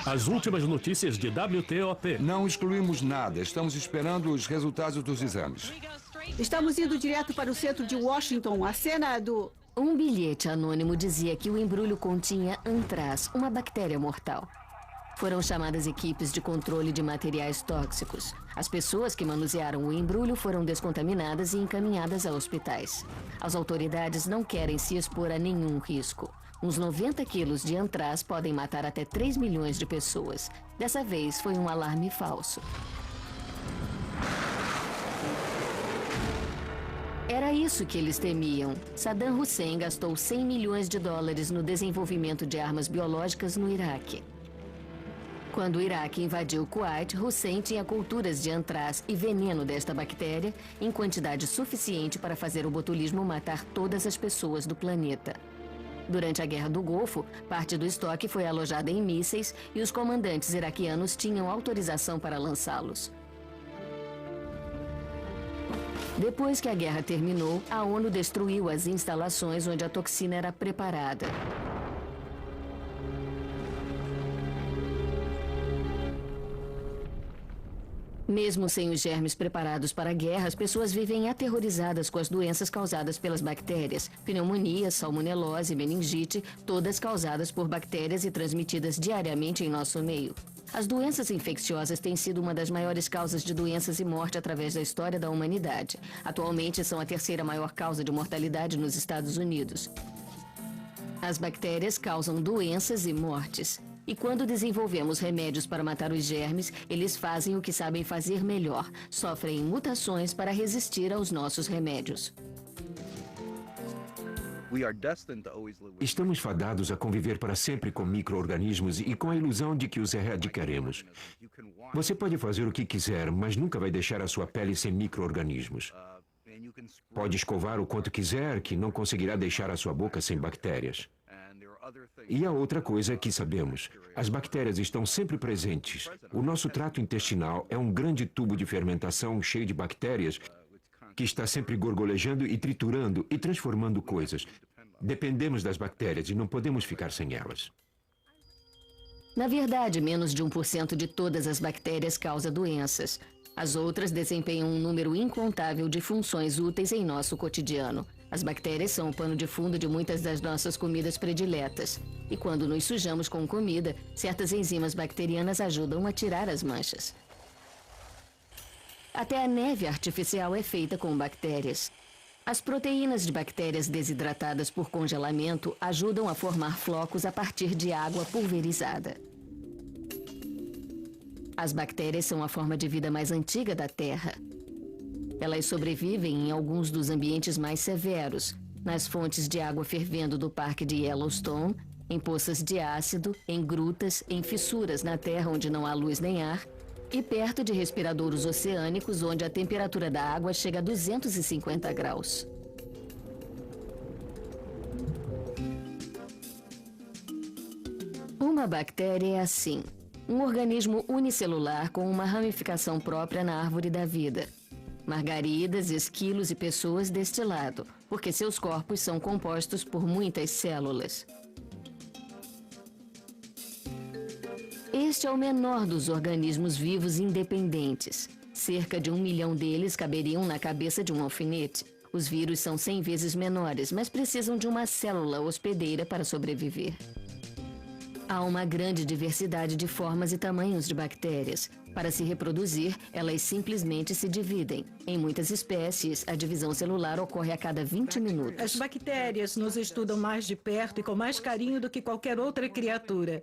As últimas notícias de WTOP. Não excluímos nada. Estamos esperando os resultados dos exames. Estamos indo direto para o centro de Washington. A cena do... Um bilhete anônimo dizia que o embrulho continha antraz, uma bactéria mortal. Foram chamadas equipes de controle de materiais tóxicos. As pessoas que manusearam o embrulho foram descontaminadas e encaminhadas a hospitais. As autoridades não querem se expor a nenhum risco. Uns 90 quilos de antraz podem matar até 3 milhões de pessoas. Dessa vez foi um alarme falso. Era isso que eles temiam. Saddam Hussein gastou 100 milhões de dólares no desenvolvimento de armas biológicas no Iraque. Quando o Iraque invadiu Kuwait, Hussein tinha culturas de antraz e veneno desta bactéria em quantidade suficiente para fazer o botulismo matar todas as pessoas do planeta. Durante a Guerra do Golfo, parte do estoque foi alojada em mísseis e os comandantes iraquianos tinham autorização para lançá-los. Depois que a guerra terminou, a ONU destruiu as instalações onde a toxina era preparada. Mesmo sem os germes preparados para a guerra, as pessoas vivem aterrorizadas com as doenças causadas pelas bactérias. Pneumonia, salmonelose, meningite, todas causadas por bactérias e transmitidas diariamente em nosso meio. As doenças infecciosas têm sido uma das maiores causas de doenças e morte através da história da humanidade. Atualmente, são a terceira maior causa de mortalidade nos Estados Unidos. As bactérias causam doenças e mortes. E quando desenvolvemos remédios para matar os germes, eles fazem o que sabem fazer melhor. Sofrem mutações para resistir aos nossos remédios. Estamos fadados a conviver para sempre com micro-organismos e com a ilusão de que os erradicaremos. Você pode fazer o que quiser, mas nunca vai deixar a sua pele sem micro-organismos. Pode escovar o quanto quiser, que não conseguirá deixar a sua boca sem bactérias. E a outra coisa que sabemos, as bactérias estão sempre presentes. O nosso trato intestinal é um grande tubo de fermentação cheio de bactérias que está sempre gorgolejando e triturando e transformando coisas. Dependemos das bactérias e não podemos ficar sem elas. Na verdade, menos de 1% de todas as bactérias causa doenças. As outras desempenham um número incontável de funções úteis em nosso cotidiano. As bactérias são o pano de fundo de muitas das nossas comidas prediletas. E quando nos sujamos com comida, certas enzimas bacterianas ajudam a tirar as manchas. Até a neve artificial é feita com bactérias. As proteínas de bactérias desidratadas por congelamento ajudam a formar flocos a partir de água pulverizada. As bactérias são a forma de vida mais antiga da Terra. Elas sobrevivem em alguns dos ambientes mais severos, nas fontes de água fervendo do Parque de Yellowstone, em poças de ácido, em grutas, em fissuras na terra onde não há luz nem ar, e perto de respiradouros oceânicos onde a temperatura da água chega a 250 graus. Uma bactéria é assim, um organismo unicelular com uma ramificação própria na árvore da vida. Margaridas, esquilos e pessoas deste lado, porque seus corpos são compostos por muitas células. Este é o menor dos organismos vivos independentes. Cerca de 1 milhão deles caberiam na cabeça de um alfinete. Os vírus são 100 vezes menores, mas precisam de uma célula hospedeira para sobreviver. Há uma grande diversidade de formas e tamanhos de bactérias. Para se reproduzir, elas simplesmente se dividem. Em muitas espécies, a divisão celular ocorre a cada 20 minutos. As bactérias nos estudam mais de perto e com mais carinho do que qualquer outra criatura.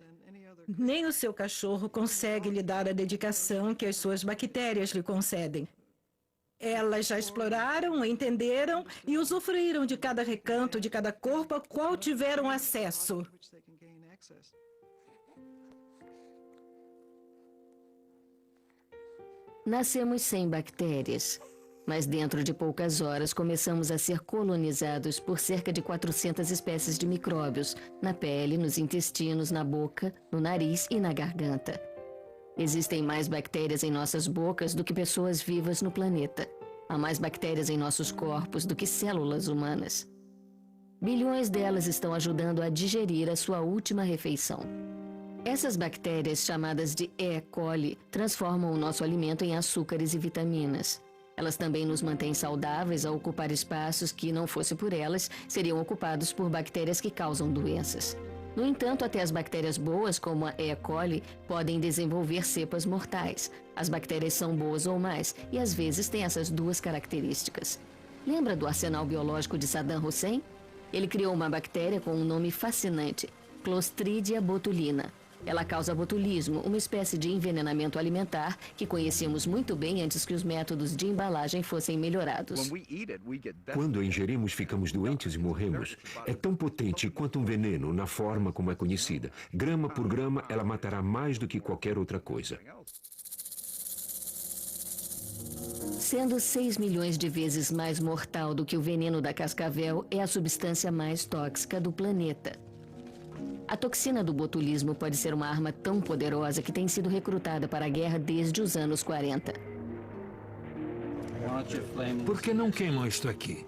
Nem o seu cachorro consegue lhe dar a dedicação que as suas bactérias lhe concedem. Elas já exploraram, entenderam e usufruíram de cada recanto, de cada corpo ao qual tiveram acesso. Nascemos sem bactérias, mas dentro de poucas horas começamos a ser colonizados por cerca de 400 espécies de micróbios, na pele, nos intestinos, na boca, no nariz e na garganta. Existem mais bactérias em nossas bocas do que pessoas vivas no planeta. Há mais bactérias em nossos corpos do que células humanas. Bilhões delas estão ajudando a digerir a sua última refeição. Essas bactérias, chamadas de E. coli, transformam o nosso alimento em açúcares e vitaminas. Elas também nos mantêm saudáveis ao ocupar espaços que, não fosse por elas, seriam ocupados por bactérias que causam doenças. No entanto, até as bactérias boas, como a E. coli, podem desenvolver cepas mortais. As bactérias são boas ou más, e às vezes têm essas duas características. Lembra do arsenal biológico de Saddam Hussein? Ele criou uma bactéria com um nome fascinante, Clostridia botulina. Ela causa botulismo, uma espécie de envenenamento alimentar que conhecíamos muito bem antes que os métodos de embalagem fossem melhorados. Quando a ingerimos, ficamos doentes e morremos. É tão potente quanto um veneno na forma como é conhecida. Grama por grama, ela matará mais do que qualquer outra coisa. Sendo 6 milhões de vezes mais mortal do que o veneno da cascavel, é a substância mais tóxica do planeta. A toxina do botulismo pode ser uma arma tão poderosa que tem sido recrutada para a guerra desde os anos 40. Por que não queimam isto aqui?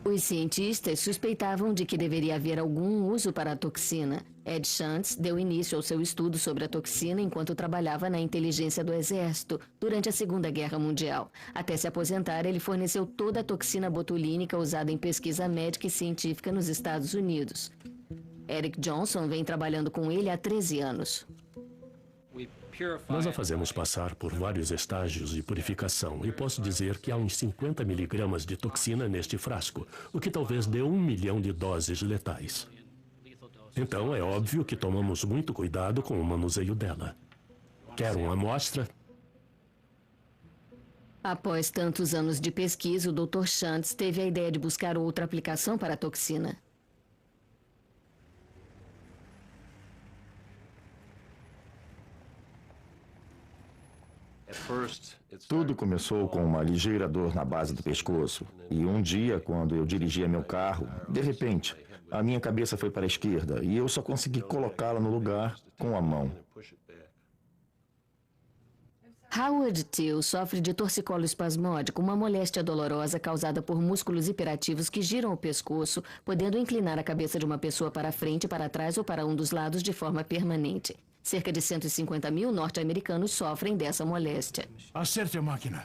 Os cientistas suspeitavam de que deveria haver algum uso para a toxina. Ed Shantz deu início ao seu estudo sobre a toxina enquanto trabalhava na inteligência do Exército durante a Segunda Guerra Mundial. Até se aposentar, ele forneceu toda a toxina botulínica usada em pesquisa médica e científica nos Estados Unidos. Eric Johnson vem trabalhando com ele há 13 anos. Nós a fazemos passar por vários estágios de purificação e posso dizer que há uns 50 miligramas de toxina neste frasco, o que talvez dê 1 milhão de doses letais. Então é óbvio que tomamos muito cuidado com o manuseio dela. Quer uma amostra? Após tantos anos de pesquisa, o Dr. Shantz teve a ideia de buscar outra aplicação para a toxina. Tudo começou com uma ligeira dor na base do pescoço. E um dia, quando eu dirigia meu carro, de repente, a minha cabeça foi para a esquerda e eu só consegui colocá-la no lugar com a mão. Howard Till sofre de torcicolo espasmódico, uma moléstia dolorosa causada por músculos hiperativos que giram o pescoço, podendo inclinar a cabeça de uma pessoa para frente, para trás ou para um dos lados de forma permanente. Cerca de 150 mil norte-americanos sofrem dessa moléstia. Acerte a máquina.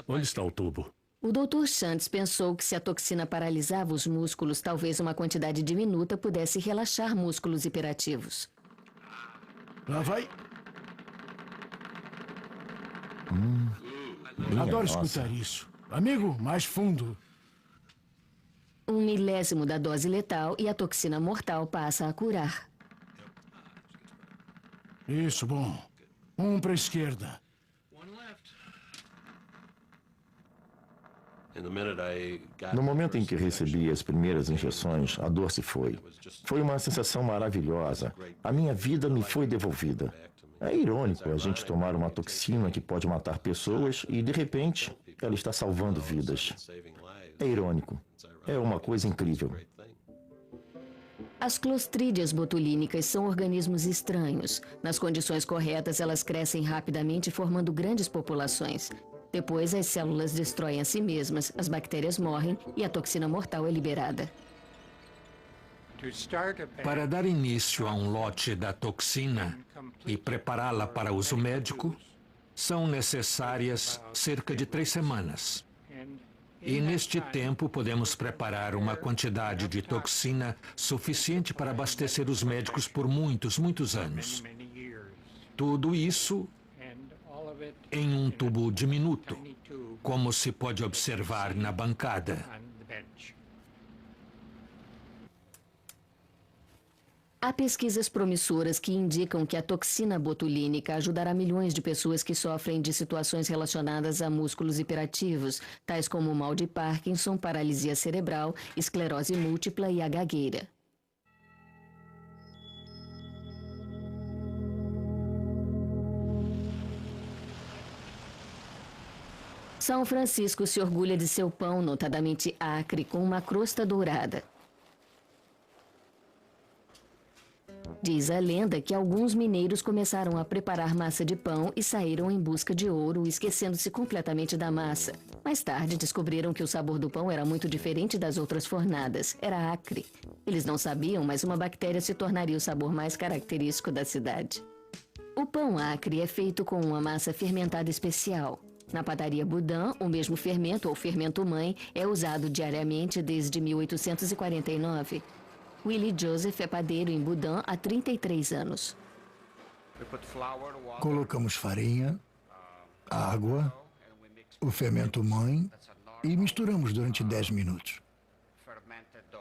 Onde está o tubo? O Dr. Shantz pensou que se a toxina paralisava os músculos, talvez uma quantidade diminuta pudesse relaxar músculos hiperativos. Lá vai. nossa. Adoro escutar isso. Amigo, mais fundo. 1 milésimo da dose letal e a toxina mortal passa a curar. Isso, bom. Um para a esquerda. No momento em que recebi as primeiras injeções, a dor se foi. Foi uma sensação maravilhosa. A minha vida me foi devolvida. É irônico a gente tomar uma toxina que pode matar pessoas e, de repente, ela está salvando vidas. É irônico. É uma coisa incrível. As clostrídeas botulínicas são organismos estranhos. Nas condições corretas, elas crescem rapidamente, formando grandes populações. Depois, as células destroem a si mesmas, as bactérias morrem e a toxina mortal é liberada. Para dar início a um lote da toxina e prepará-la para uso médico, são necessárias cerca de 3 semanas. E neste tempo podemos preparar uma quantidade de toxina suficiente para abastecer os médicos por muitos anos. Tudo isso em um tubo diminuto, como se pode observar na bancada. Há pesquisas promissoras que indicam que a toxina botulínica ajudará milhões de pessoas que sofrem de situações relacionadas a músculos hiperativos, tais como o mal de Parkinson, paralisia cerebral, esclerose múltipla e a gagueira. São Francisco se orgulha de seu pão, notadamente acre, com uma crosta dourada. Diz a lenda que alguns mineiros começaram a preparar massa de pão e saíram em busca de ouro, esquecendo-se completamente da massa. Mais tarde, descobriram que o sabor do pão era muito diferente das outras fornadas. Era acre. Eles não sabiam, mas uma bactéria se tornaria o sabor mais característico da cidade. O pão acre é feito com uma massa fermentada especial. Na padaria Boudin, o mesmo fermento, ou fermento-mãe, é usado diariamente desde 1849. Willie Joseph é padeiro em Boudin há 33 anos. Colocamos farinha, água, o fermento-mãe e misturamos durante 10 minutos.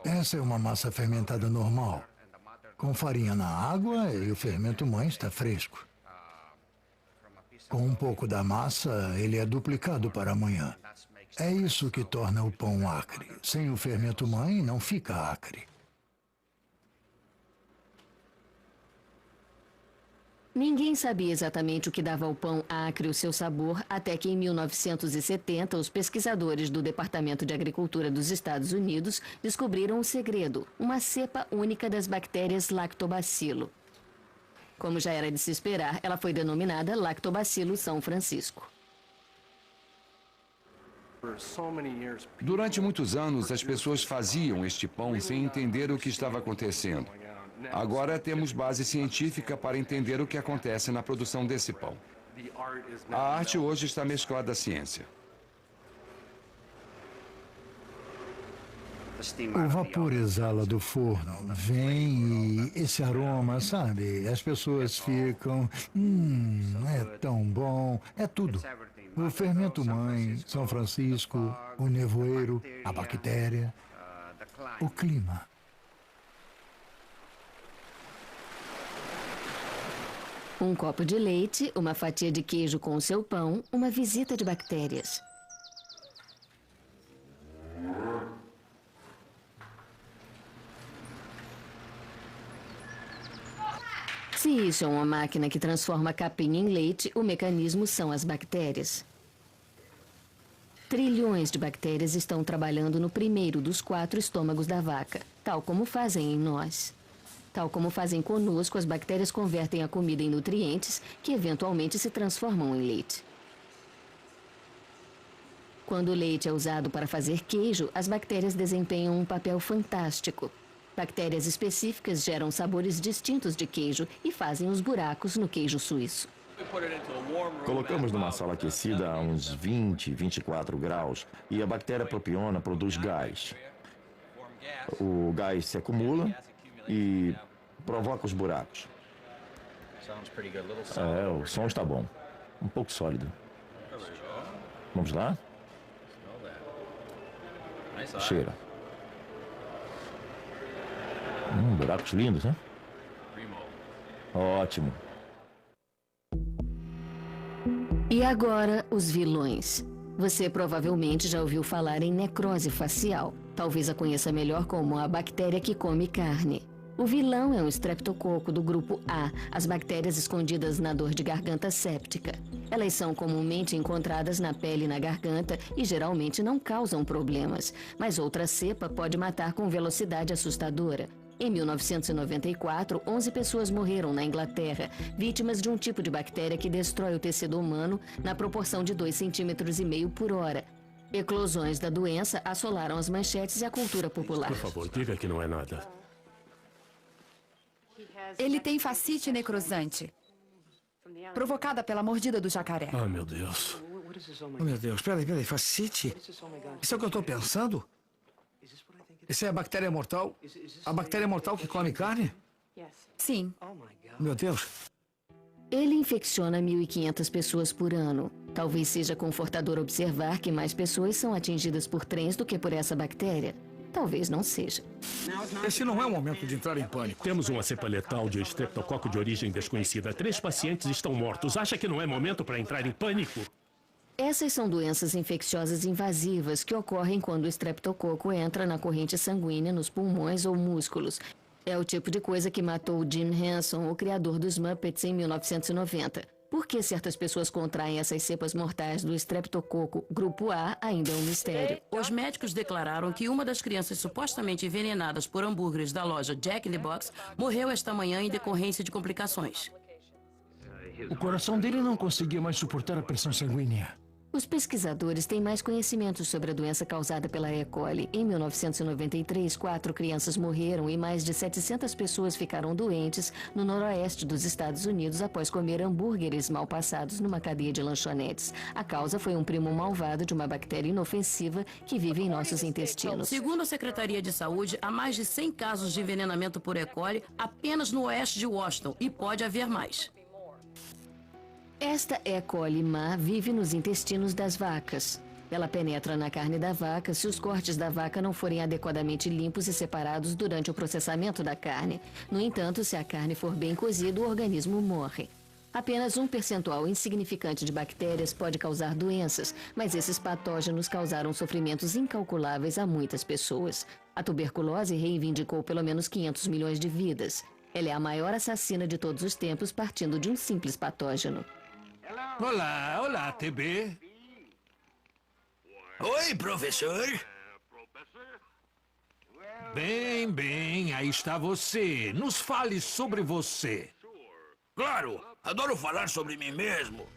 Essa é uma massa fermentada normal. Com farinha na água e o fermento-mãe está fresco. Com um pouco da massa, ele é duplicado para amanhã. É isso que torna o pão acre. Sem o fermento-mãe, não fica acre. Ninguém sabia exatamente o que dava ao pão acre o seu sabor, até que em 1970 os pesquisadores do Departamento de Agricultura dos Estados Unidos descobriram o segredo, uma cepa única das bactérias Lactobacillus. Como já era de se esperar, ela foi denominada Lactobacillus São Francisco. Durante muitos anos, as pessoas faziam este pão sem entender o que estava acontecendo. Agora temos base científica para entender o que acontece na produção desse pão. A arte hoje está mesclada à ciência. O vapor exala do forno, vem e esse aroma, sabe? As pessoas ficam, é tão bom, é tudo. O fermento-mãe, São Francisco, o nevoeiro, a bactéria, o clima. Um copo de leite, uma fatia de queijo com o seu pão, uma visita de bactérias. Se isso é uma máquina que transforma capim em leite, o mecanismo são as bactérias. Trilhões de bactérias estão trabalhando no primeiro dos 4 estômagos da vaca, tal como fazem em nós. Tal como fazem conosco, as bactérias convertem a comida em nutrientes que eventualmente se transformam em leite. Quando o leite é usado para fazer queijo, as bactérias desempenham um papel fantástico. Bactérias específicas geram sabores distintos de queijo e fazem os buracos no queijo suíço. Colocamos numa sala aquecida a uns 20, 24 graus e a bactéria propiona produz gás. O gás se acumula e provoca os buracos. O som está bom. Um pouco sólido. Vamos lá? Cheira. Buracos lindos, né? Ótimo. E agora, os vilões. Você provavelmente já ouviu falar em necrose facial. Talvez a conheça melhor como a bactéria que come carne. O vilão é um streptococo do grupo A, as bactérias escondidas na dor de garganta séptica. Elas são comumente encontradas na pele e na garganta e geralmente não causam problemas, mas outra cepa pode matar com velocidade assustadora. Em 1994, 11 pessoas morreram na Inglaterra, vítimas de um tipo de bactéria que destrói o tecido humano na proporção de 2,5 cm por hora. Eclosões da doença assolaram as manchetes e a cultura popular. Por favor, diga que não é nada. Ele tem fascite necrosante, provocada pela mordida do jacaré. Ah, meu Deus. Oh, meu Deus, peraí, fascite? Isso é o que eu estou pensando? Isso é a bactéria mortal? A bactéria mortal que come carne? Sim. Meu Deus. Ele infecciona 1.500 pessoas por ano. Talvez seja confortador observar que mais pessoas são atingidas por trens do que por essa bactéria. Talvez não seja. Esse não é o momento de entrar em pânico. Temos uma cepa letal de estreptococo de origem desconhecida. 3 pacientes estão mortos. Acha que não é momento para entrar em pânico? Essas são doenças infecciosas invasivas que ocorrem quando o estreptococo entra na corrente sanguínea nos pulmões ou músculos. É o tipo de coisa que matou Jim Henson, o criador dos Muppets, em 1990. Por que certas pessoas contraem essas cepas mortais do Streptococo grupo A ainda é um mistério. Os médicos declararam que uma das crianças supostamente envenenadas por hambúrgueres da loja Jack in the Box morreu esta manhã em decorrência de complicações. O coração dele não conseguia mais suportar a pressão sanguínea. Os pesquisadores têm mais conhecimentos sobre a doença causada pela E. coli. Em 1993, 4 crianças morreram e mais de 700 pessoas ficaram doentes no noroeste dos Estados Unidos após comer hambúrgueres mal passados numa cadeia de lanchonetes. A causa foi um primo malvado de uma bactéria inofensiva que vive em nossos intestinos. Segundo a Secretaria de Saúde, há mais de 100 casos de envenenamento por E. coli apenas no oeste de Washington e pode haver mais. Esta E. coli má vive nos intestinos das vacas. Ela penetra na carne da vaca se os cortes da vaca não forem adequadamente limpos e separados durante o processamento da carne. No entanto, se a carne for bem cozida, o organismo morre. Apenas um percentual insignificante de bactérias pode causar doenças, mas esses patógenos causaram sofrimentos incalculáveis a muitas pessoas. A tuberculose reivindicou pelo menos 500 milhões de vidas. Ela é a maior assassina de todos os tempos, partindo de um simples patógeno. Olá, TB. Oi, professor. Bem, aí está você. Nos fale sobre você. Claro, adoro falar sobre mim mesmo.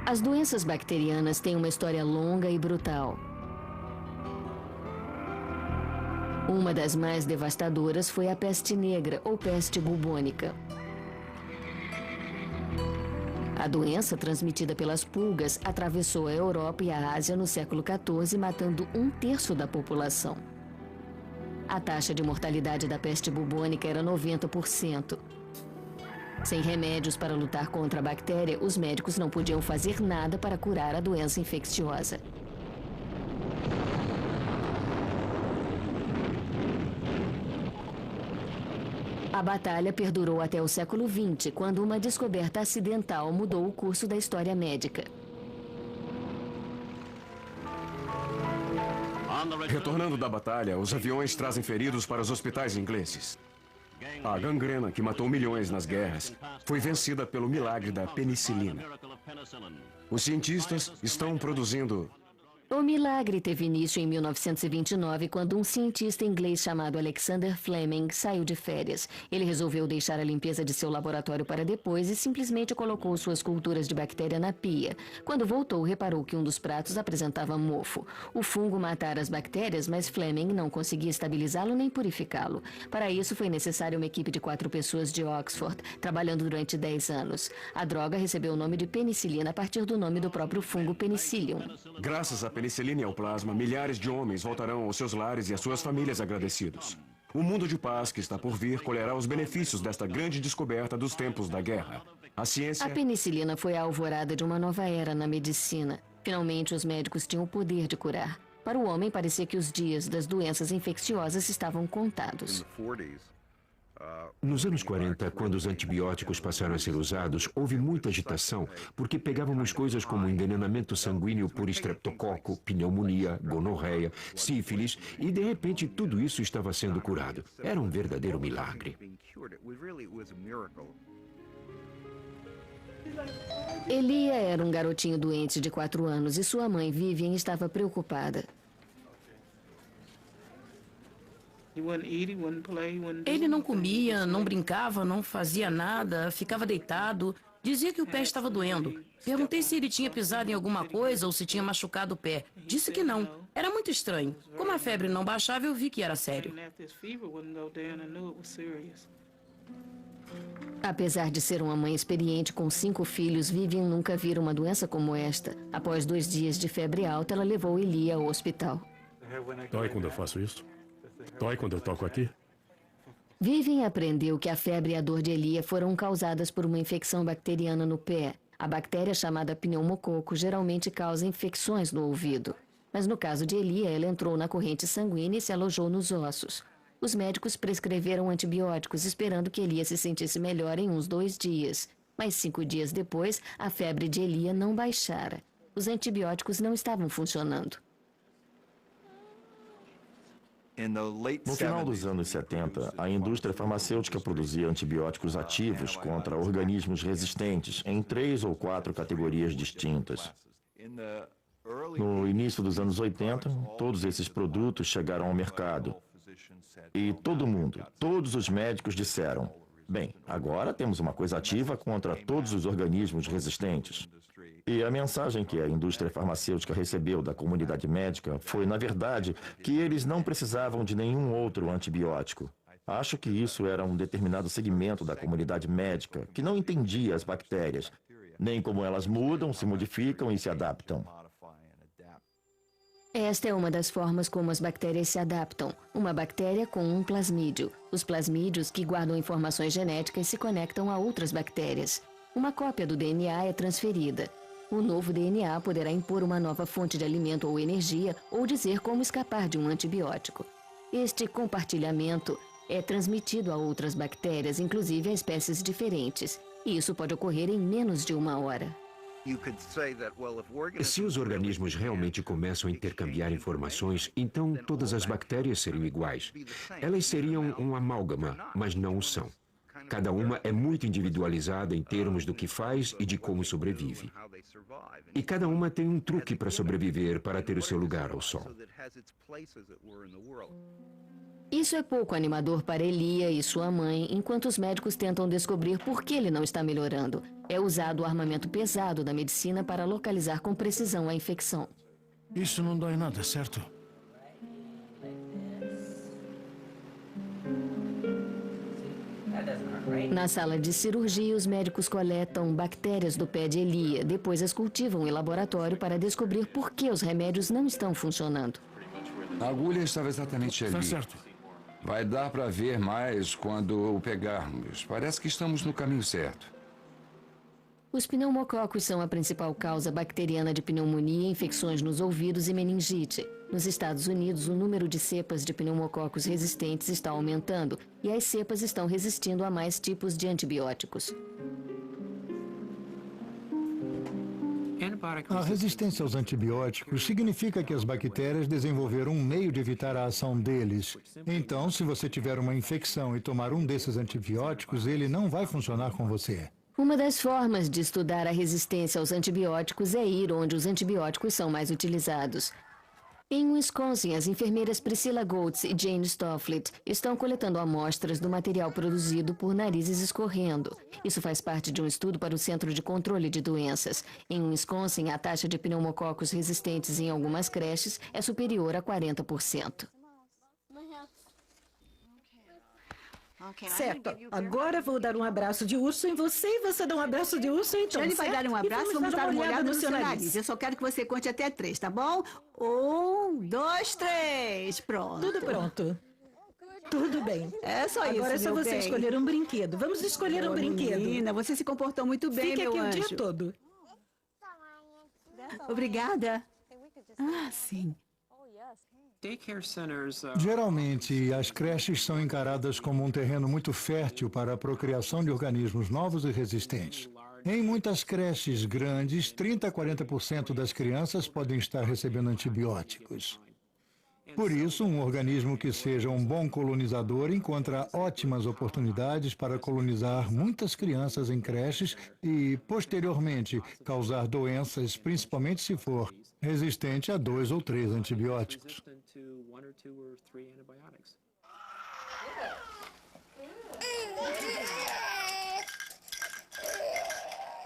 As doenças bacterianas têm uma história longa e brutal. Uma das mais devastadoras foi a peste negra ou peste bubônica. A doença, transmitida pelas pulgas, atravessou a Europa e a Ásia no século XIV, matando 1/3 da população. A taxa de mortalidade da peste bubônica era 90%. Sem remédios para lutar contra a bactéria, os médicos não podiam fazer nada para curar a doença infecciosa. A batalha perdurou até o século XX, quando uma descoberta acidental mudou o curso da história médica. Retornando da batalha, os aviões trazem feridos para os hospitais ingleses. A gangrena, que matou milhões nas guerras, foi vencida pelo milagre da penicilina. Os cientistas estão produzindo... O milagre teve início em 1929, quando um cientista inglês chamado Alexander Fleming saiu de férias. Ele resolveu deixar a limpeza de seu laboratório para depois e simplesmente colocou suas culturas de bactéria na pia. Quando voltou, reparou que um dos pratos apresentava mofo. O fungo matara as bactérias, mas Fleming não conseguia estabilizá-lo nem purificá-lo. Para isso, foi necessária uma equipe de 4 pessoas de Oxford, trabalhando durante 10 anos. A droga recebeu o nome de penicilina a partir do nome do próprio fungo Penicillium. Graças à penicilina e ao plasma, milhares de homens voltarão aos seus lares e às suas famílias agradecidos. O mundo de paz que está por vir colherá os benefícios desta grande descoberta dos tempos da guerra. A ciência... A penicilina foi a alvorada de uma nova era na medicina. Finalmente, os médicos tinham o poder de curar. Para o homem, parecia que os dias das doenças infecciosas estavam contados. Nos anos 40, quando os antibióticos passaram a ser usados, houve muita agitação, porque pegávamos coisas como envenenamento sanguíneo por estreptococo, pneumonia, gonorreia, sífilis, e de repente tudo isso estava sendo curado. Era um verdadeiro milagre. Elia era um garotinho doente de 4 anos e sua mãe, Vivian, estava preocupada. Ele não comia, não brincava, não fazia nada, ficava deitado. Dizia que o pé estava doendo. Perguntei se ele tinha pisado em alguma coisa ou se tinha machucado o pé. Disse que não. Era muito estranho. Como a febre não baixava, eu vi que era sério. Apesar de ser uma mãe experiente com 5 filhos, Vivian nunca vira uma doença como esta. Após 2 dias de febre alta, ela levou Elia ao hospital. Dói quando eu faço isso? Dói quando eu toco aqui? Vivian aprendeu que a febre e a dor de Elia foram causadas por uma infecção bacteriana no pé. A bactéria chamada pneumococo geralmente causa infecções no ouvido. Mas no caso de Elia, ela entrou na corrente sanguínea e se alojou nos ossos. Os médicos prescreveram antibióticos, esperando que Elia se sentisse melhor em uns 2 dias. Mas 5 dias depois, a febre de Elia não baixara. Os antibióticos não estavam funcionando. No final dos anos 70, a indústria farmacêutica produzia antibióticos ativos contra organismos resistentes em 3 ou 4 categorias distintas. No início dos anos 80, todos esses produtos chegaram ao mercado. E todo mundo, todos os médicos disseram: bem, agora temos uma coisa ativa contra todos os organismos resistentes. E a mensagem que a indústria farmacêutica recebeu da comunidade médica foi, na verdade, que eles não precisavam de nenhum outro antibiótico. Acho que isso era um determinado segmento da comunidade médica que não entendia as bactérias, nem como elas mudam, se modificam e se adaptam. Esta é uma das formas como as bactérias se adaptam. Uma bactéria com um plasmídio. Os plasmídios que guardam informações genéticas se conectam a outras bactérias. Uma cópia do DNA é transferida. O novo DNA poderá impor uma nova fonte de alimento ou energia ou dizer como escapar de um antibiótico. Este compartilhamento é transmitido a outras bactérias, inclusive a espécies diferentes. E isso pode ocorrer em menos de 1 hora. Se os organismos realmente começam a intercambiar informações, então todas as bactérias seriam iguais. Elas seriam um amálgama, mas não o são. Cada uma é muito individualizada em termos do que faz e de como sobrevive. E cada uma tem um truque para sobreviver, para ter o seu lugar ao sol. Isso é pouco animador para Elia e sua mãe, enquanto os médicos tentam descobrir por que ele não está melhorando. É usado o armamento pesado da medicina para localizar com precisão a infecção. Isso não dói nada, certo? Na sala de cirurgia, os médicos coletam bactérias do pé de Elia, depois as cultivam em laboratório para descobrir por que os remédios não estão funcionando. A agulha estava exatamente ali. Está certo. Vai dar para ver mais quando o pegarmos. Parece que estamos no caminho certo. Os pneumococos são a principal causa bacteriana de pneumonia, infecções nos ouvidos e meningite. Nos Estados Unidos, o número de cepas de pneumococos resistentes está aumentando e as cepas estão resistindo a mais tipos de antibióticos. A resistência aos antibióticos significa que as bactérias desenvolveram um meio de evitar a ação deles. Então, se você tiver uma infecção e tomar um desses antibióticos, ele não vai funcionar com você. Uma das formas de estudar a resistência aos antibióticos é ir onde os antibióticos são mais utilizados. Em Wisconsin, as enfermeiras Priscilla Goltz e Jane Stofflet estão coletando amostras do material produzido por narizes escorrendo. Isso faz parte de um estudo para o Centro de Controle de Doenças. Em Wisconsin, a taxa de pneumococos resistentes em algumas creches é superior a 40%. Certo. Agora vou dar um abraço de urso em você e você dá um abraço de urso então, Ele vai dar um abraço e vamos dar uma olhada no seu nariz. Eu só quero que você conte até 3, tá bom? 1, 2, 3. Pronto. Tudo pronto. Tudo bem. É só isso, Agora é só meu você bem. escolher um brinquedo. Vamos escolher um brinquedo. Menina, você se comportou muito bem, Fique meu aqui anjo. o dia todo. Obrigada. Ah, sim. Geralmente, as creches são encaradas como um terreno muito fértil para a procriação de organismos novos e resistentes. Em muitas creches grandes, 30 a 40% das crianças podem estar recebendo antibióticos. Por isso, um organismo que seja um bom colonizador encontra ótimas oportunidades para colonizar muitas crianças em creches e, posteriormente, causar doenças, principalmente se for resistente a 2 ou 3 antibióticos.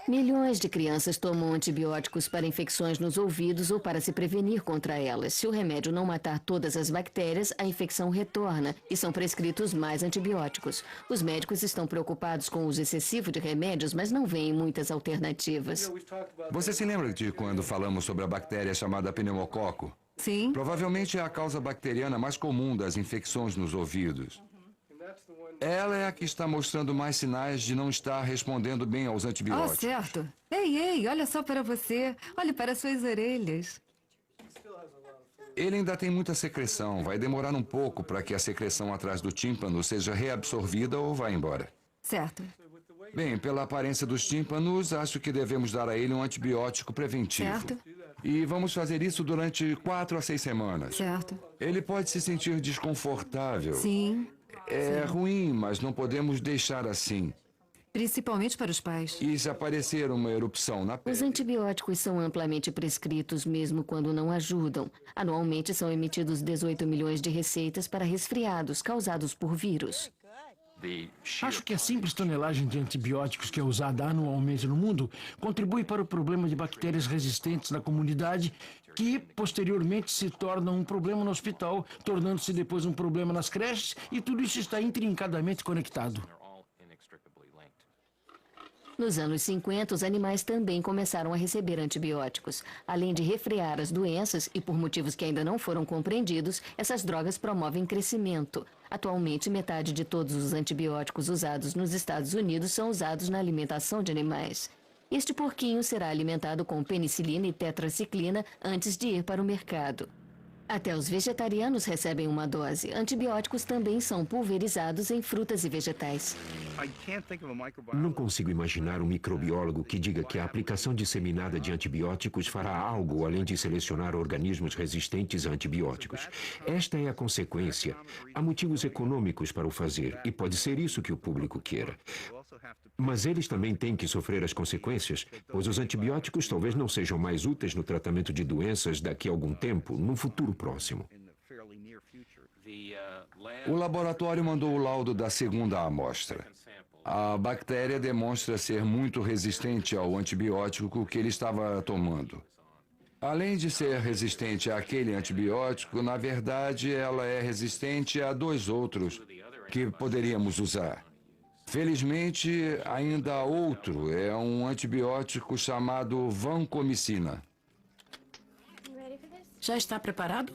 Milhões de crianças tomam antibióticos para infecções nos ouvidos ou para se prevenir contra elas. Se o remédio não matar todas as bactérias, a infecção retorna e são prescritos mais antibióticos. Os médicos estão preocupados com o uso excessivo de remédios, mas não veem muitas alternativas. Você se lembra de quando falamos sobre a bactéria chamada pneumococo? Sim. Provavelmente é a causa bacteriana mais comum das infecções nos ouvidos. Ela é a que está mostrando mais sinais de não estar respondendo bem aos antibióticos. Certo. Ei, olha só para você. Olhe para suas orelhas. Ele ainda tem muita secreção. Vai demorar um pouco para que a secreção atrás do tímpano seja reabsorvida ou vá embora. Certo. Bem, pela aparência dos tímpanos, acho que devemos dar a ele um antibiótico preventivo. Certo. E vamos fazer isso durante 4 a 6 semanas. Certo. Ele pode se sentir desconfortável. Sim. É ruim, mas não podemos deixar assim. Principalmente para os pais. E se aparecer uma erupção na pele? Os antibióticos são amplamente prescritos mesmo quando não ajudam. Anualmente são emitidos 18 milhões de receitas para resfriados causados por vírus. Acho que a simples tonelagem de antibióticos que é usada anualmente no mundo contribui para o problema de bactérias resistentes na comunidade, que posteriormente se torna um problema no hospital, tornando-se depois um problema nas creches, e tudo isso está intrincadamente conectado. Nos anos 50, os animais também começaram a receber antibióticos. Além de refrear as doenças, e por motivos que ainda não foram compreendidos, essas drogas promovem crescimento. Atualmente, metade de todos os antibióticos usados nos Estados Unidos são usados na alimentação de animais. Este porquinho será alimentado com penicilina e tetraciclina antes de ir para o mercado. Até os vegetarianos recebem uma dose. Antibióticos também são pulverizados em frutas e vegetais. Não consigo imaginar um microbiólogo que diga que a aplicação disseminada de antibióticos fará algo além de selecionar organismos resistentes a antibióticos. Esta é a consequência. Há motivos econômicos para o fazer, e pode ser isso que o público queira. Mas eles também têm que sofrer as consequências, pois os antibióticos talvez não sejam mais úteis no tratamento de doenças daqui a algum tempo, no futuro próximo. O laboratório mandou o laudo da segunda amostra. A bactéria demonstra ser muito resistente ao antibiótico que ele estava tomando. Além de ser resistente àquele antibiótico, na verdade, ela é resistente a 2 outros que poderíamos usar. Felizmente, ainda há outro. É um antibiótico chamado vancomicina. Já está preparado?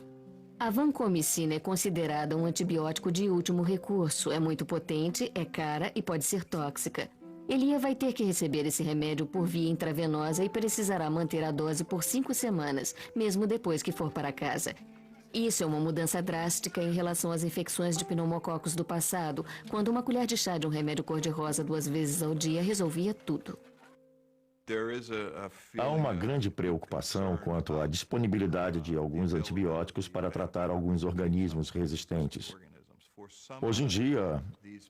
A vancomicina é considerada um antibiótico de último recurso. É muito potente, é cara e pode ser tóxica. Elia vai ter que receber esse remédio por via intravenosa e precisará manter a dose por 5 semanas, mesmo depois que for para casa. Isso é uma mudança drástica em relação às infecções de pneumococos do passado, quando uma colher de chá de um remédio cor-de-rosa 2 vezes ao dia resolvia tudo. Há uma grande preocupação quanto à disponibilidade de alguns antibióticos para tratar alguns organismos resistentes. Hoje em dia,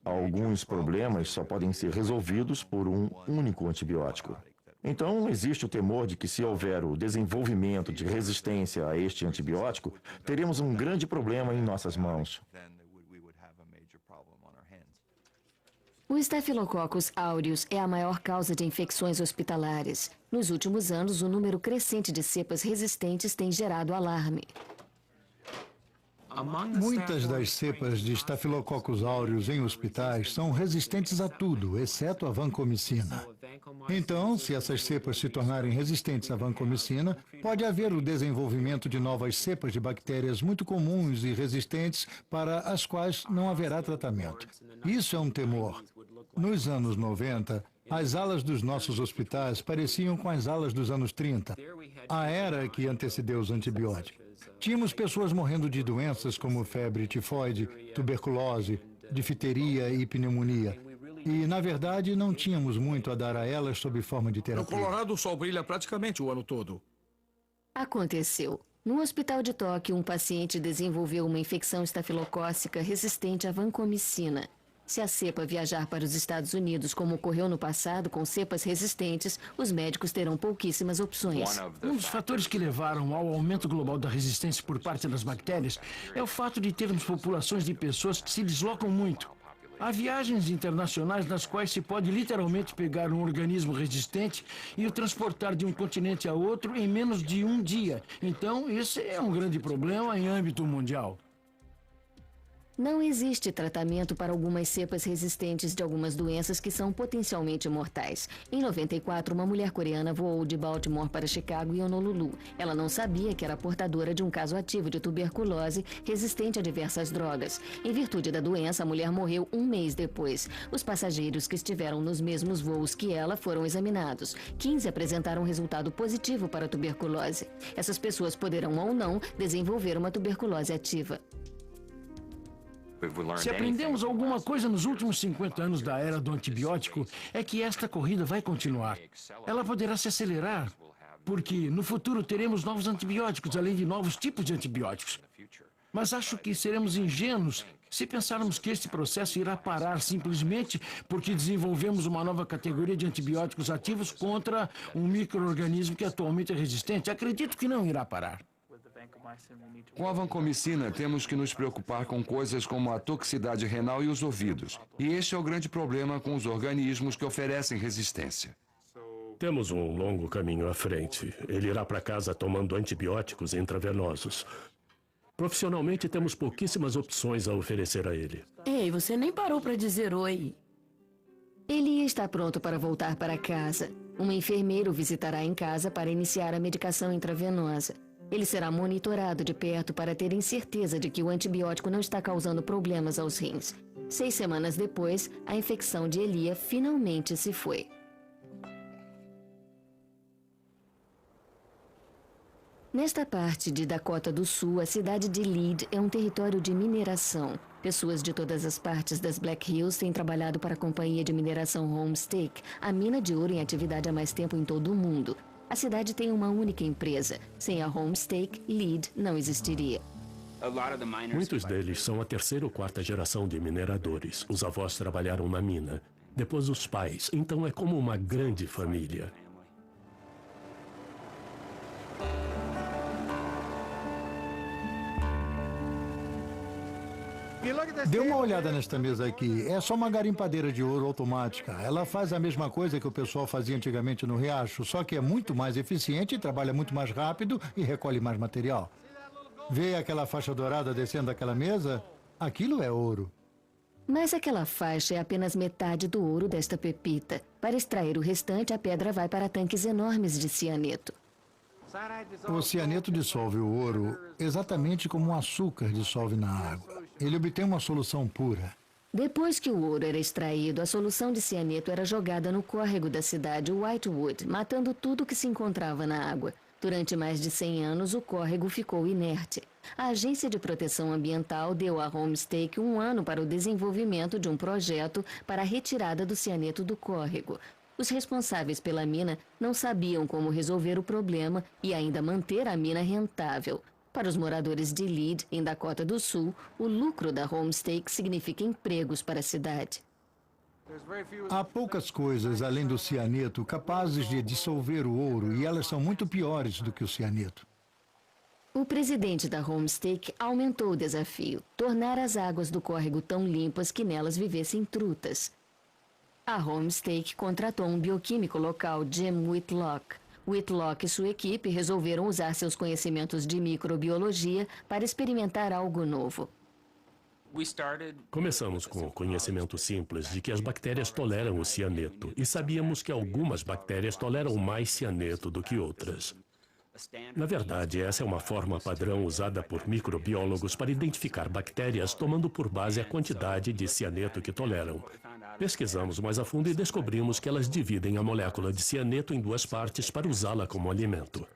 alguns problemas só podem ser resolvidos por um único antibiótico. Então, existe o temor de que, se houver o desenvolvimento de resistência a este antibiótico, teremos um grande problema em nossas mãos. O Staphylococcus aureus é a maior causa de infecções hospitalares. Nos últimos anos, o número crescente de cepas resistentes tem gerado alarme. Muitas das cepas de Staphylococcus aureus em hospitais são resistentes a tudo, exceto a vancomicina. Então, se essas cepas se tornarem resistentes à vancomicina, pode haver o desenvolvimento de novas cepas de bactérias muito comuns e resistentes para as quais não haverá tratamento. Isso é um temor. Nos anos 90, as alas dos nossos hospitais pareciam com as alas dos anos 30, a era que antecedeu os antibióticos. Tínhamos pessoas morrendo de doenças como febre tifoide, tuberculose, difteria e pneumonia. E, na verdade, não tínhamos muito a dar a elas sob forma de terapia. No Colorado, o sol brilha praticamente o ano todo. Aconteceu. No hospital de Tóquio, um paciente desenvolveu uma infecção estafilocócica resistente à vancomicina. Se a cepa viajar para os Estados Unidos, como ocorreu no passado com cepas resistentes, os médicos terão pouquíssimas opções. Um dos fatores que levaram ao aumento global da resistência por parte das bactérias é o fato de termos populações de pessoas que se deslocam muito. Há viagens internacionais nas quais se pode literalmente pegar um organismo resistente e o transportar de um continente a outro em menos de um dia. Então, esse é um grande problema em âmbito mundial. Não existe tratamento para algumas cepas resistentes de algumas doenças que são potencialmente mortais. Em 94, uma mulher coreana voou de Baltimore para Chicago e Honolulu. Ela não sabia que era portadora de um caso ativo de tuberculose resistente a diversas drogas. Em virtude da doença, a mulher morreu 1 mês depois. Os passageiros que estiveram nos mesmos voos que ela foram examinados. 15 apresentaram resultado positivo para a tuberculose. Essas pessoas poderão ou não desenvolver uma tuberculose ativa. Se aprendemos alguma coisa nos últimos 50 anos da era do antibiótico, é que esta corrida vai continuar. Ela poderá se acelerar, porque no futuro teremos novos antibióticos, além de novos tipos de antibióticos. Mas acho que seremos ingênuos se pensarmos que este processo irá parar simplesmente porque desenvolvemos uma nova categoria de antibióticos ativos contra um micro-organismo que atualmente é resistente. Acredito que não irá parar. Com a vancomicina, temos que nos preocupar com coisas como a toxicidade renal e os ouvidos. E este é o grande problema com os organismos que oferecem resistência. Temos um longo caminho à frente. Ele irá para casa tomando antibióticos intravenosos. Profissionalmente, temos pouquíssimas opções a oferecer a ele. Ei, você nem parou para dizer oi. Ele está pronto para voltar para casa. Um enfermeiro o visitará em casa para iniciar a medicação intravenosa. Ele será monitorado de perto para terem certeza de que o antibiótico não está causando problemas aos rins. 6 semanas depois, a infecção de Elia finalmente se foi. Nesta parte de Dakota do Sul, a cidade de Lead é um território de mineração. Pessoas de todas as partes das Black Hills têm trabalhado para a companhia de mineração Homestake, a mina de ouro em atividade há mais tempo em todo o mundo. A cidade tem uma única empresa. Sem a Homestake, Lead não existiria. Muitos deles são a 3ª ou 4ª geração de mineradores. Os avós trabalharam na mina, depois os pais. Então é como uma grande família. Dê uma olhada nesta mesa aqui. É só uma garimpadeira de ouro automática. Ela faz a mesma coisa que o pessoal fazia antigamente no riacho, só que é muito mais eficiente, trabalha muito mais rápido e recolhe mais material. Vê aquela faixa dourada descendo daquela mesa? Aquilo é ouro. Mas aquela faixa é apenas metade do ouro desta pepita. Para extrair o restante, a pedra vai para tanques enormes de cianeto. O cianeto dissolve o ouro exatamente como um açúcar dissolve na água. Ele obtém uma solução pura. Depois que o ouro era extraído, a solução de cianeto era jogada no córrego da cidade Whitewood, matando tudo que se encontrava na água. Durante mais de 100 anos, o córrego ficou inerte. A Agência de Proteção Ambiental deu à Homestake 1 ano para o desenvolvimento de um projeto para a retirada do cianeto do córrego. Os responsáveis pela mina não sabiam como resolver o problema e ainda manter a mina rentável. Para os moradores de Lead, em Dakota do Sul, o lucro da Homestake significa empregos para a cidade. Há poucas coisas, além do cianeto, capazes de dissolver o ouro, e elas são muito piores do que o cianeto. O presidente da Homestake aumentou o desafio, tornar as águas do córrego tão limpas que nelas vivessem trutas. A Homestake contratou um bioquímico local, Jim Whitlock. Whitlock e sua equipe resolveram usar seus conhecimentos de microbiologia para experimentar algo novo. Começamos com o conhecimento simples de que as bactérias toleram o cianeto e sabíamos que algumas bactérias toleram mais cianeto do que outras. Na verdade, essa é uma forma padrão usada por microbiólogos para identificar bactérias tomando por base a quantidade de cianeto que toleram. Pesquisamos mais a fundo e descobrimos que elas dividem a molécula de cianeto em 2 partes para usá-la como alimento.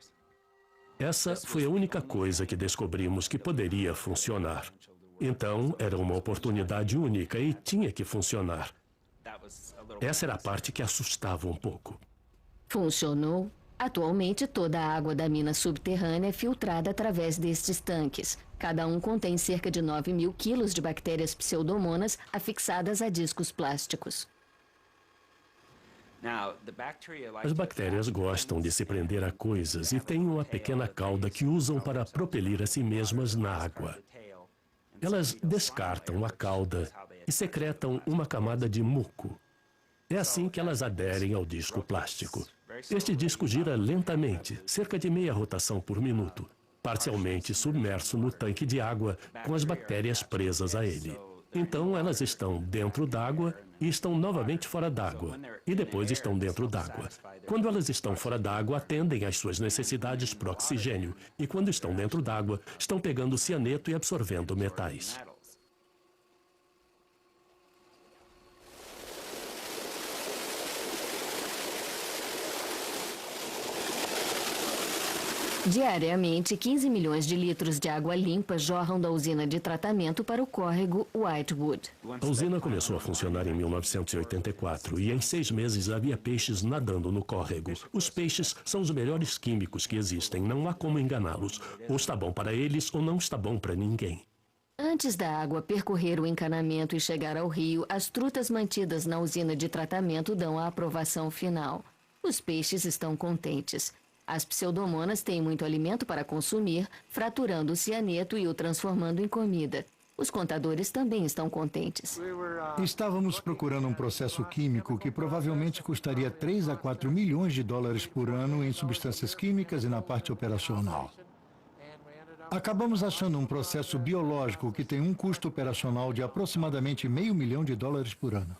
Essa foi a única coisa que descobrimos que poderia funcionar. Então, era uma oportunidade única e tinha que funcionar. Essa era a parte que assustava um pouco. Funcionou. Atualmente, toda a água da mina subterrânea é filtrada através destes tanques. Cada um contém cerca de 9.000 quilos de bactérias pseudomonas afixadas a discos plásticos. As bactérias gostam de se prender a coisas e têm uma pequena cauda que usam para propelir a si mesmas na água. Elas descartam a cauda e secretam uma camada de muco. É assim que elas aderem ao disco plástico. Este disco gira lentamente, cerca de meia rotação por minuto, parcialmente submerso no tanque de água, com as bactérias presas a ele. Então elas estão dentro d'água e estão novamente fora d'água, e depois estão dentro d'água. Quando elas estão fora d'água, atendem às suas necessidades por oxigênio, e quando estão dentro d'água, estão pegando cianeto e absorvendo metais. Diariamente, 15 milhões de litros de água limpa jorram da usina de tratamento para o córrego Whitewood. A usina começou a funcionar em 1984 e em 6 meses havia peixes nadando no córrego. Os peixes são os melhores químicos que existem, não há como enganá-los. Ou está bom para eles ou não está bom para ninguém. Antes da água percorrer o encanamento e chegar ao rio, as trutas mantidas na usina de tratamento dão a aprovação final. Os peixes estão contentes. As pseudomonas têm muito alimento para consumir, fraturando o cianeto e o transformando em comida. Os contadores também estão contentes. Estávamos procurando um processo químico que provavelmente custaria 3 a 4 milhões de dólares por ano em substâncias químicas e na parte operacional. Acabamos achando um processo biológico que tem um custo operacional de aproximadamente $500 mil por ano.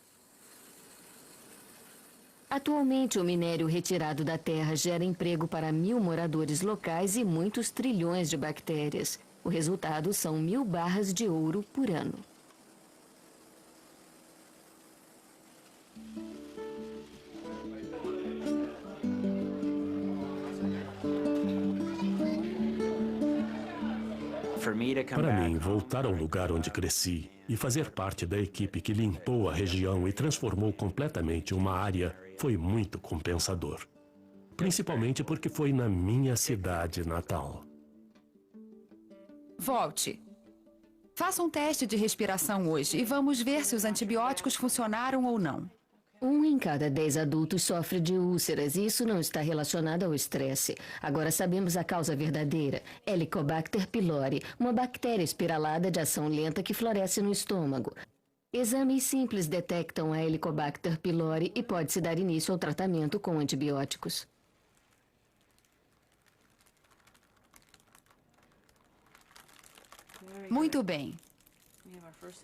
Atualmente, o minério retirado da terra gera emprego para 1.000 moradores locais e muitos trilhões de bactérias. O resultado são 1.000 barras de ouro por ano. Para mim, voltar ao lugar onde cresci e fazer parte da equipe que limpou a região e transformou completamente uma área foi muito compensador. Principalmente porque foi na minha cidade natal. Volte. Faça um teste de respiração hoje e vamos ver se os antibióticos funcionaram ou não. 1 em cada 10 adultos sofre de úlceras e isso não está relacionado ao estresse. Agora sabemos a causa verdadeira. Helicobacter pylori, uma bactéria espiralada de ação lenta que floresce no estômago. Exames simples detectam a Helicobacter pylori e pode-se dar início ao tratamento com antibióticos. Muito bem.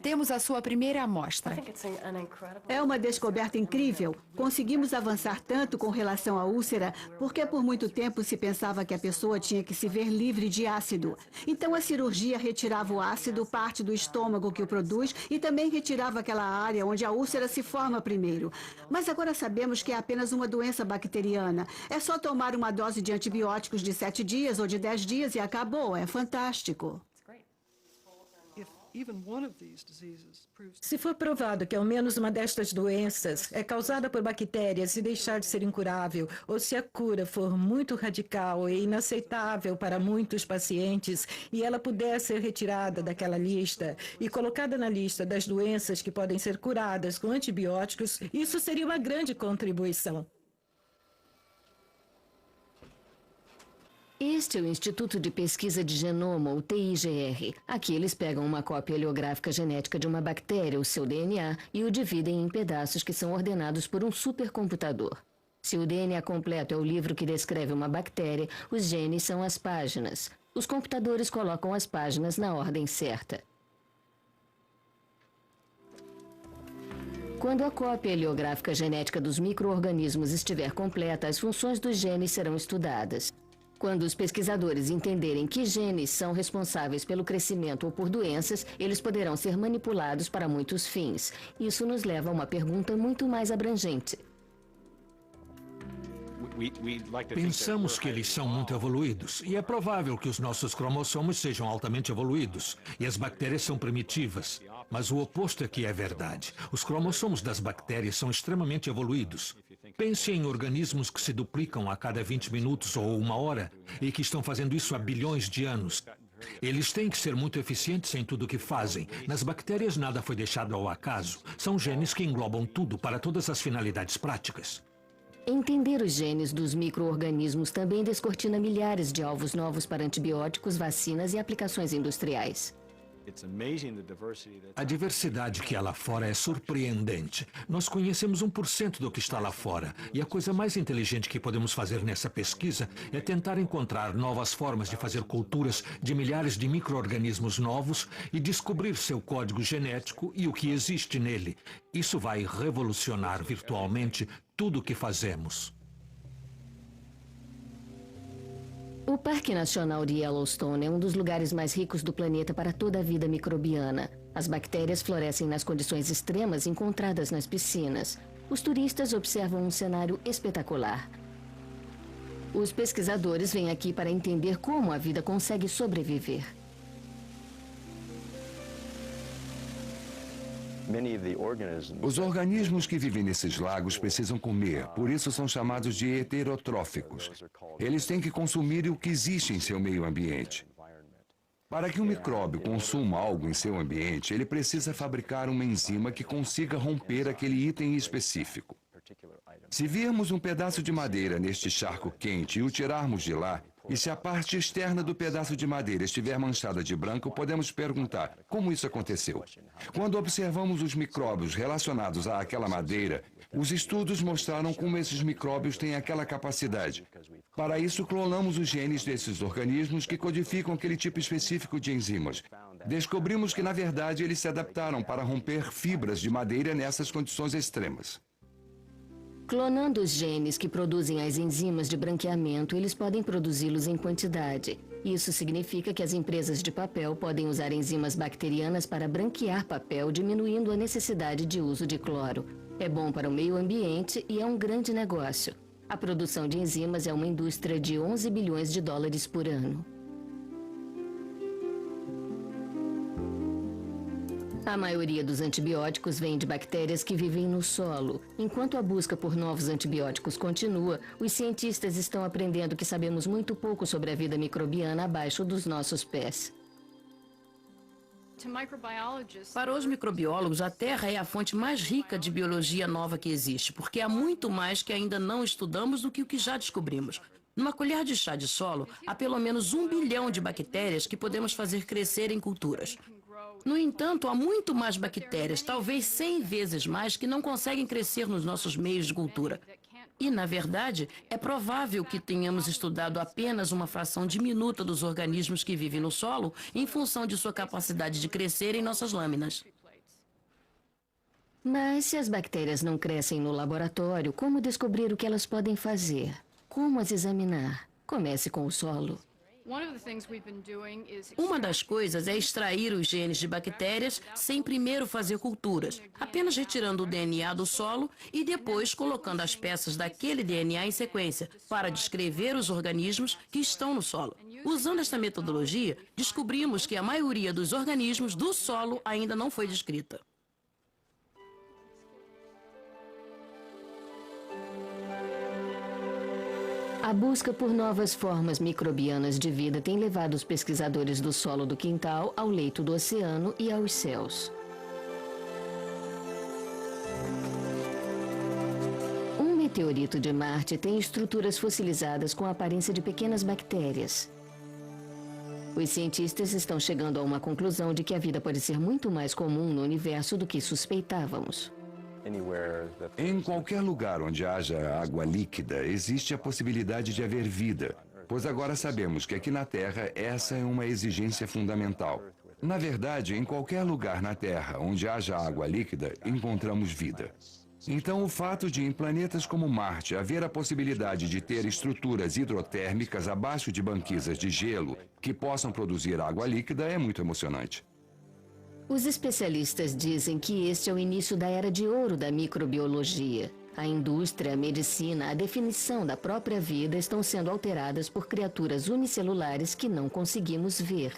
Temos a sua primeira amostra. É uma descoberta incrível. Conseguimos avançar tanto com relação à úlcera porque por muito tempo se pensava que a pessoa tinha que se ver livre de ácido. Então a cirurgia retirava o ácido, parte do estômago que o produz, e também retirava aquela área onde a úlcera se forma primeiro. Mas agora sabemos que é apenas uma doença bacteriana. É só tomar uma dose de antibióticos de 7 dias ou de 10 dias e acabou. É fantástico. Se for provado que ao menos uma destas doenças é causada por bactérias e deixar de ser incurável, ou se a cura for muito radical e inaceitável para muitos pacientes e ela puder ser retirada daquela lista e colocada na lista das doenças que podem ser curadas com antibióticos, isso seria uma grande contribuição. Este é o Instituto de Pesquisa de Genoma, o TIGR. Aqui eles pegam uma cópia heliográfica genética de uma bactéria, o seu DNA, e o dividem em pedaços que são ordenados por um supercomputador. Se o DNA completo é o livro que descreve uma bactéria, os genes são as páginas. Os computadores colocam as páginas na ordem certa. Quando a cópia heliográfica genética dos micro-organismos estiver completa, as funções dos genes serão estudadas. Quando os pesquisadores entenderem que genes são responsáveis pelo crescimento ou por doenças, eles poderão ser manipulados para muitos fins. Isso nos leva a uma pergunta muito mais abrangente. Pensamos que eles são muito evoluídos, e é provável que os nossos cromossomos sejam altamente evoluídos, e as bactérias são primitivas. Mas o oposto é que é verdade. Os cromossomos das bactérias são extremamente evoluídos. Pense em organismos que se duplicam a cada 20 minutos ou 1 hora, e que estão fazendo isso há bilhões de anos. Eles têm que ser muito eficientes em tudo o que fazem. Nas bactérias nada foi deixado ao acaso. São genes que englobam tudo para todas as finalidades práticas. Entender os genes dos micro-organismos também descortina milhares de alvos novos para antibióticos, vacinas e aplicações industriais. A diversidade que há lá fora é surpreendente. Nós conhecemos 1% do que está lá fora. E a coisa mais inteligente que podemos fazer nessa pesquisa é tentar encontrar novas formas de fazer culturas de milhares de micro-organismos novos e descobrir seu código genético e o que existe nele. Isso vai revolucionar virtualmente tudo o que fazemos. O Parque Nacional de Yellowstone é um dos lugares mais ricos do planeta para toda a vida microbiana. As bactérias florescem nas condições extremas encontradas nas piscinas. Os turistas observam um cenário espetacular. Os pesquisadores vêm aqui para entender como a vida consegue sobreviver. Os organismos que vivem nesses lagos precisam comer, por isso são chamados de heterotróficos. Eles têm que consumir o que existe em seu meio ambiente. Para que um micróbio consuma algo em seu ambiente, ele precisa fabricar uma enzima que consiga romper aquele item específico. Se virmos um pedaço de madeira neste charco quente e o tirarmos de lá, e se a parte externa do pedaço de madeira estiver manchada de branco, podemos perguntar como isso aconteceu. Quando observamos os micróbios relacionados àquela madeira, os estudos mostraram como esses micróbios têm aquela capacidade. Para isso, clonamos os genes desses organismos que codificam aquele tipo específico de enzimas. Descobrimos que, na verdade, eles se adaptaram para romper fibras de madeira nessas condições extremas. Clonando os genes que produzem as enzimas de branqueamento, eles podem produzi-los em quantidade. Isso significa que as empresas de papel podem usar enzimas bacterianas para branquear papel, diminuindo a necessidade de uso de cloro. É bom para o meio ambiente e é um grande negócio. A produção de enzimas é uma indústria de 11 bilhões de dólares por ano. A maioria dos antibióticos vem de bactérias que vivem no solo. Enquanto a busca por novos antibióticos continua, os cientistas estão aprendendo que sabemos muito pouco sobre a vida microbiana abaixo dos nossos pés. Para os microbiólogos, a Terra é a fonte mais rica de biologia nova que existe, porque há muito mais que ainda não estudamos do que o que já descobrimos. Numa colher de chá de solo, há pelo menos 1 bilhão de bactérias que podemos fazer crescer em culturas. No entanto, há muito mais bactérias, talvez 100 vezes mais, que não conseguem crescer nos nossos meios de cultura. E, na verdade, é provável que tenhamos estudado apenas uma fração diminuta dos organismos que vivem no solo em função de sua capacidade de crescer em nossas lâminas. Mas se as bactérias não crescem no laboratório, como descobrir o que elas podem fazer? Como as examinar? Comece com o solo. Uma das coisas é extrair os genes de bactérias sem primeiro fazer culturas, apenas retirando o DNA do solo e depois colocando as peças daquele DNA em sequência, para descrever os organismos que estão no solo. Usando esta metodologia, descobrimos que a maioria dos organismos do solo ainda não foi descrita. A busca por novas formas microbianas de vida tem levado os pesquisadores do solo do quintal ao leito do oceano e aos céus. Um meteorito de Marte tem estruturas fossilizadas com a aparência de pequenas bactérias. Os cientistas estão chegando a uma conclusão de que a vida pode ser muito mais comum no universo do que suspeitávamos. Em qualquer lugar onde haja água líquida, existe a possibilidade de haver vida, pois agora sabemos que aqui na Terra essa é uma exigência fundamental. Na verdade, em qualquer lugar na Terra onde haja água líquida, encontramos vida. Então, o fato de em planetas como Marte haver a possibilidade de ter estruturas hidrotérmicas abaixo de banquisas de gelo que possam produzir água líquida é muito emocionante. Os especialistas dizem que este é o início da era de ouro da microbiologia. A indústria, a medicina, a definição da própria vida estão sendo alteradas por criaturas unicelulares que não conseguimos ver.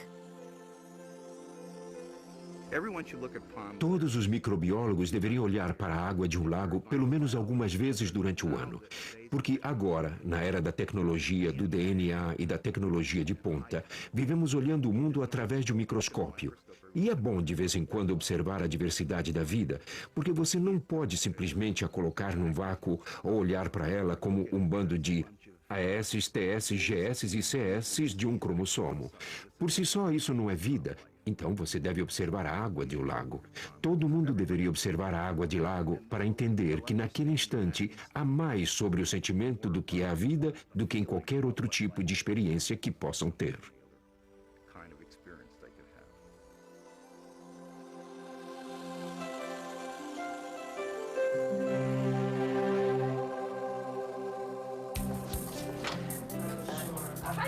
Todos os microbiólogos deveriam olhar para a água de um lago pelo menos algumas vezes durante o ano. Porque agora, na era da tecnologia, do DNA e da tecnologia de ponta, vivemos olhando o mundo através de um microscópio. E é bom de vez em quando observar a diversidade da vida, porque você não pode simplesmente a colocar num vácuo ou olhar para ela como um bando de AS, TS, GS e CS de um cromossomo. Por si só, isso não é vida. Então você deve observar a água de um lago. Todo mundo deveria observar a água de lago para entender que naquele instante há mais sobre o sentimento do que é a vida do que em qualquer outro tipo de experiência que possam ter.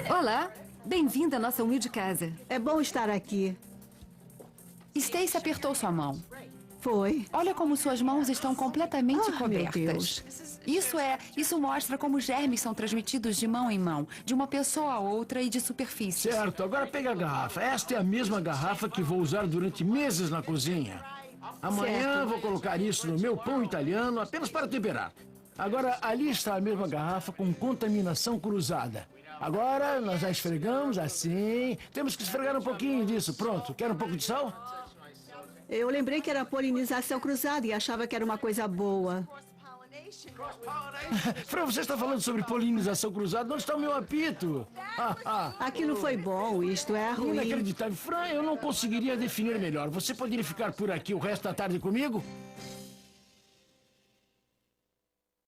Olá, bem-vinda à nossa humilde casa. É bom estar aqui. Stacy apertou sua mão. Foi. Olha como suas mãos estão completamente Meu cobertas. Isso mostra como germes são transmitidos de mão em mão, de uma pessoa a outra e de superfícies. Certo, agora pega a garrafa. Esta é a mesma garrafa que vou usar durante meses na cozinha. Amanhã vou colocar isso no meu pão italiano apenas para temperar. Agora, ali está a mesma garrafa com contaminação cruzada. Agora, nós já esfregamos assim. Temos que esfregar um pouquinho disso. Pronto. Quer um pouco de sal? Eu lembrei que era polinização cruzada e achava que era uma coisa boa. Fran, você está falando sobre polinização cruzada? Onde está o meu apito? Aquilo foi bom, isto é ruim. Inacreditável. Fran, eu não conseguiria definir melhor. Você poderia ficar por aqui o resto da tarde comigo?